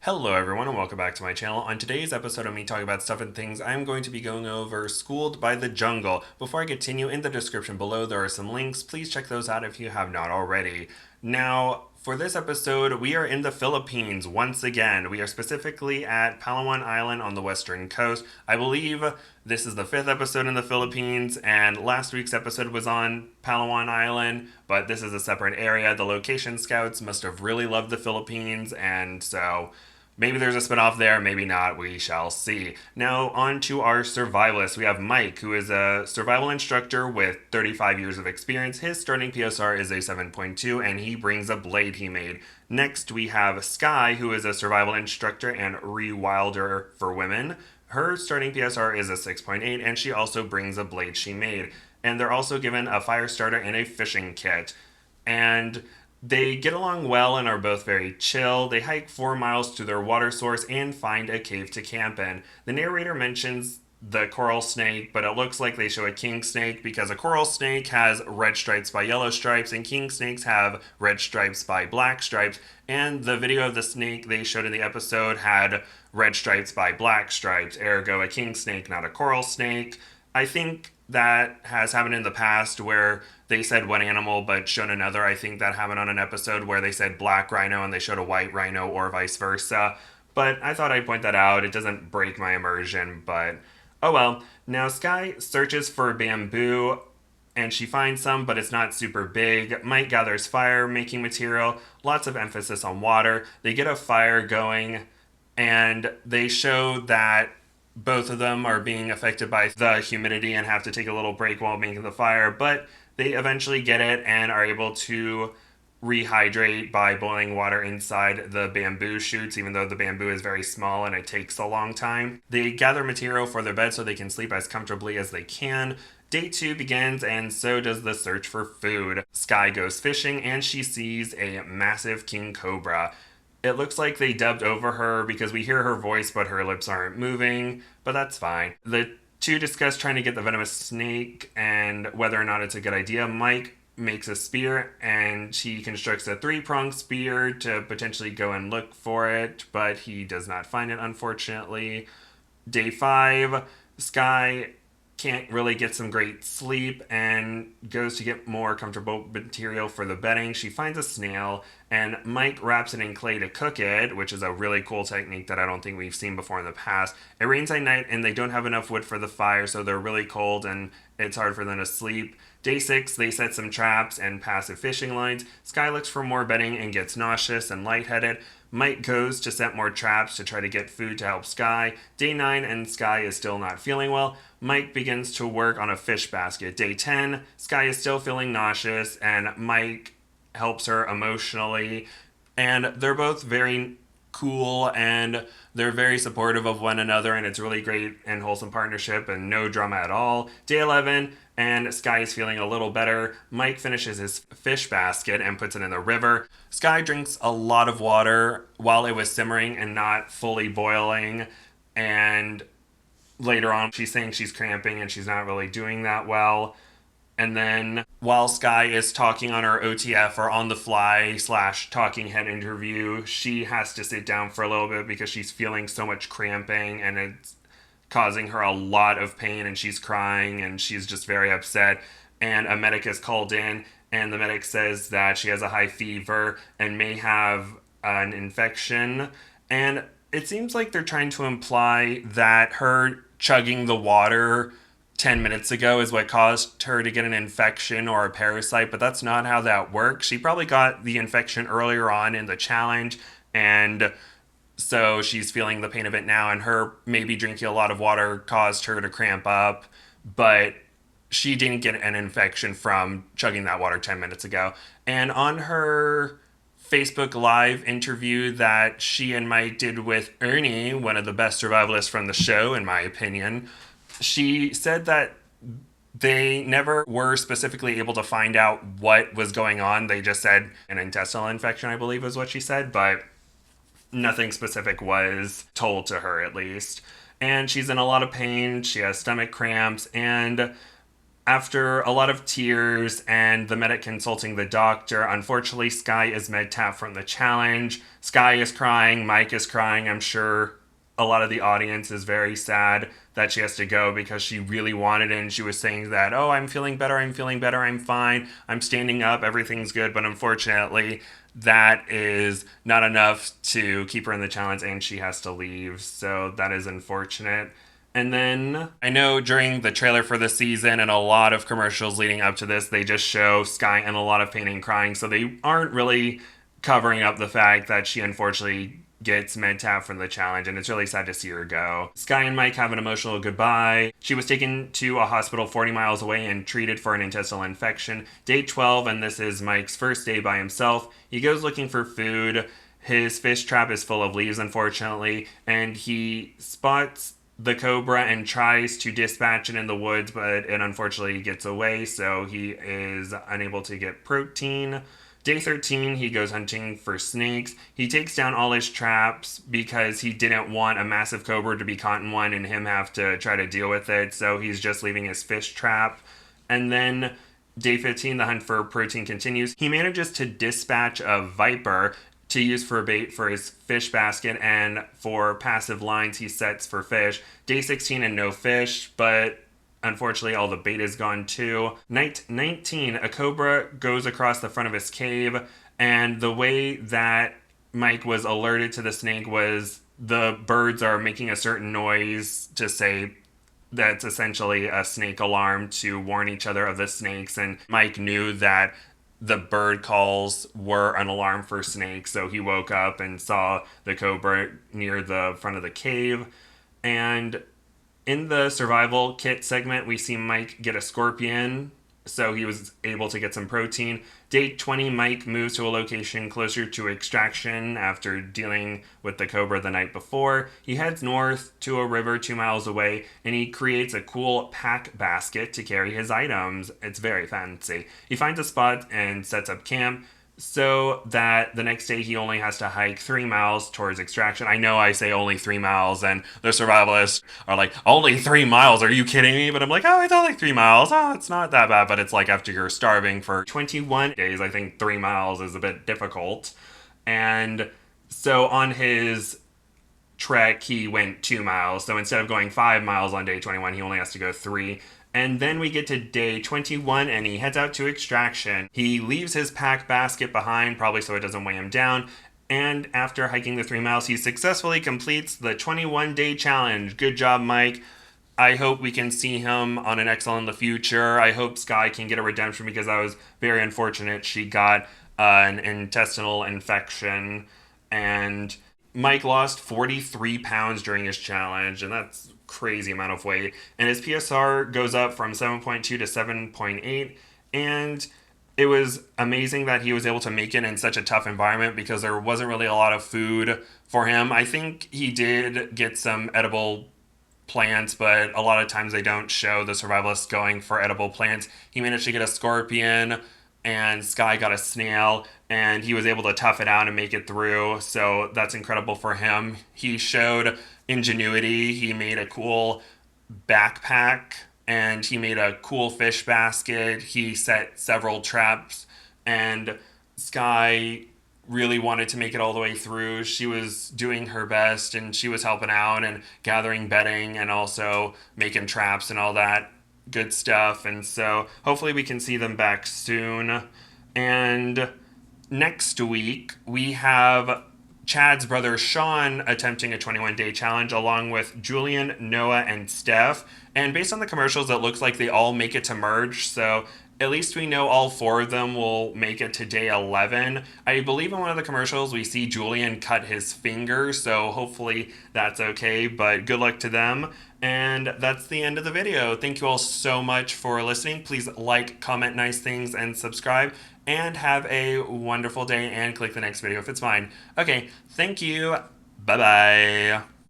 Hello everyone and welcome back to my channel. On today's episode of me talking about stuff and things, I'm going to be going over Schooled by the Jungle. Before I continue, in the description below there are some links. Please check those out if you have not already. Now, for this episode, we are in the Philippines once again. We are specifically at Palawan Island on the western coast. I believe this is the 5th episode in the Philippines, and last week's episode was on Palawan Island, but this is a separate area. The location scouts must have really loved the Philippines, and so maybe there's a spinoff there, maybe not, we shall see. Now, on to our survivalists. We have Mike, who is a survival instructor with 35 years of experience. His starting PSR is a 7.2, and he brings a blade he made. Next, we have Skye, who is a survival instructor and rewilder for women. Her starting PSR is a 6.8, and she also brings a blade she made. And they're also given a fire starter and a fishing kit. And they get along well and are both very chill. They hike 4 miles to their water source and find a cave to camp in. The narrator mentions the coral snake, but it looks like they show a king snake because a coral snake has red stripes by yellow stripes and king snakes have red stripes by black stripes. And the video of the snake they showed in the episode had red stripes by black stripes, ergo a king snake, not a coral snake. I think that has happened in the past where they said one animal but shown another. I think that happened on an episode where they said black rhino and they showed a white rhino or vice versa. But I thought I'd point that out. It doesn't break my immersion, but oh well. Now Skye searches for bamboo and she finds some, but it's not super big. Mike gathers fire making material, lots of emphasis on water. They get a fire going and they show that both of them are being affected by the humidity and have to take a little break while making the fire, but they eventually get it and are able to rehydrate by boiling water inside the bamboo shoots, even though the bamboo is very small and it takes a long time. They gather material for their bed so they can sleep as comfortably as they can. Day 2 begins, and so does the search for food. Skye goes fishing and she sees a massive king cobra. It looks like they dubbed over her because we hear her voice but her lips aren't moving, but that's fine. The two discuss trying to get the venomous snake and whether or not it's a good idea. Mike makes a spear and he constructs a 3-pronged spear to potentially go and look for it, but he does not find it, unfortunately. Day 5, Skye can't really get some great sleep and goes to get more comfortable material for the bedding. She finds a snail and Mike wraps it in clay to cook it, which is a really cool technique that I don't think we've seen before in the past. It rains at night and they don't have enough wood for the fire, so they're really cold and it's hard for them to sleep. Day 6, they set some traps and passive fishing lines. Skye looks for more bedding and gets nauseous and lightheaded. Mike goes to set more traps to try to get food to help Skye. Day 9 and Skye is still not feeling well. Mike begins to work on a fish basket. Day 10, Skye is still feeling nauseous and Mike helps her emotionally. And they're both very cool and they're very supportive of one another, and it's really great and wholesome partnership and no drama at all. Day 11 and Skye is feeling a little better. Mike finishes his fish basket and puts it in the river. Skye drinks a lot of water while it was simmering and not fully boiling, and later on she's saying she's cramping and she's not really doing that well. And then while Skye is talking on her OTF or on the fly / talking head interview, she has to sit down for a little bit because she's feeling so much cramping and it's causing her a lot of pain and she's crying and she's just very upset. And a medic is called in and the medic says that she has a high fever and may have an infection. And it seems like they're trying to imply that her chugging the water 10 minutes ago is what caused her to get an infection or a parasite, but that's not how that works. She probably got the infection earlier on in the challenge, and so she's feeling the pain of it now, and her maybe drinking a lot of water caused her to cramp up, but she didn't get an infection from chugging that water 10 minutes ago. And on her Facebook Live interview that she and Mike did with Ernie, one of the best survivalists from the show, in my opinion, she said that they never were specifically able to find out what was going on. They just said an intestinal infection, I believe is what she said, but nothing specific was told to her, at least. And she's in a lot of pain. She has stomach cramps, and After a lot of tears and the medic consulting the doctor, unfortunately, Skye is med-tapped from the challenge. Skye is crying, Mike is crying. I'm sure a lot of the audience is very sad that she has to go because she really wanted it and she was saying that, oh, I'm feeling better, I'm fine, I'm standing up, everything's good. But unfortunately, that is not enough to keep her in the challenge and she has to leave. So that is unfortunate. And then I know during the trailer for the season and a lot of commercials leading up to this, they just show Skye in a lot of pain and crying. So they aren't really covering up the fact that she unfortunately gets med-tapped from the challenge, and it's really sad to see her go. Skye and Mike have an emotional goodbye. She was taken to a hospital 40 miles away and treated for an intestinal infection. Day 12, and this is Mike's first day by himself. He goes looking for food. His fish trap is full of leaves, unfortunately, and he spots the cobra and tries to dispatch it in the woods, but it unfortunately gets away, so he is unable to get protein. Day 13, he goes hunting for snakes. He takes down all his traps because he didn't want a massive cobra to be caught in one and him have to try to deal with it, so he's just leaving his fish trap. And then day 15, the hunt for protein continues. He manages to dispatch a viper to use for bait for his fish basket, and for passive lines he sets for fish. Day 16 and no fish, but unfortunately all the bait is gone too. Night 19, a cobra goes across the front of his cave, and the way that Mike was alerted to the snake was the birds are making a certain noise to say that's essentially a snake alarm to warn each other of the snakes, and Mike knew that the bird calls were an alarm for snakes, so he woke up and saw the cobra near the front of the cave. And in the survival kit segment, we see Mike get a scorpion, so he was able to get some protein. Day 20, Mike moves to a location closer to extraction after dealing with the cobra the night before. He heads north to a river 2 miles away, and he creates a cool pack basket to carry his items. It's very fancy. He finds a spot and sets up camp, so that the next day he only has to hike 3 miles towards extraction. I know I say only 3 miles, and the survivalists are like, only 3 miles? Are you kidding me? But I'm like, oh, it's only 3 miles. Oh, it's not that bad. But it's like after you're starving for 21 days, I think 3 miles is a bit difficult. And so on his trek, he went 2 miles. So instead of going 5 miles on day 21, he only has to go 3. And then we get to day 21 and he heads out to extraction. He leaves his pack basket behind, probably so it doesn't weigh him down. And after hiking the 3 miles, he successfully completes the 21-day challenge. Good job, Mike. I hope we can see him on an XL in the future. I hope Skye can get a redemption because I was very unfortunate she got an intestinal infection. And Mike lost 43 pounds during his challenge, and that's crazy amount of weight, and his PSR goes up from 7.2 to 7.8, and it was amazing that he was able to make it in such a tough environment because there wasn't really a lot of food for him. I think he did get some edible plants, but a lot of times they don't show the survivalists going for edible plants. He managed to get a scorpion, and Skye got a snail, and he was able to tough it out and make it through, so that's incredible for him. He showed ingenuity. He made a cool backpack, and he made a cool fish basket. He set several traps, and Skye really wanted to make it all the way through. She was doing her best, and she was helping out and gathering bedding and also making traps and all that good stuff. And so hopefully we can see them back soon. And next week we have Chad's brother Sean attempting a 21-day challenge along with Julian, Noah, and Steph. And based on the commercials, it looks like they all make it to merge. So at least we know all 4 of them will make it to day 11. I believe in one of the commercials we see Julian cut his finger, so hopefully that's okay, but good luck to them. And that's the end of the video. Thank you all so much for listening. Please like, comment nice things, and subscribe. And have a wonderful day, and click the next video if it's fine. Okay, thank you. Bye-bye.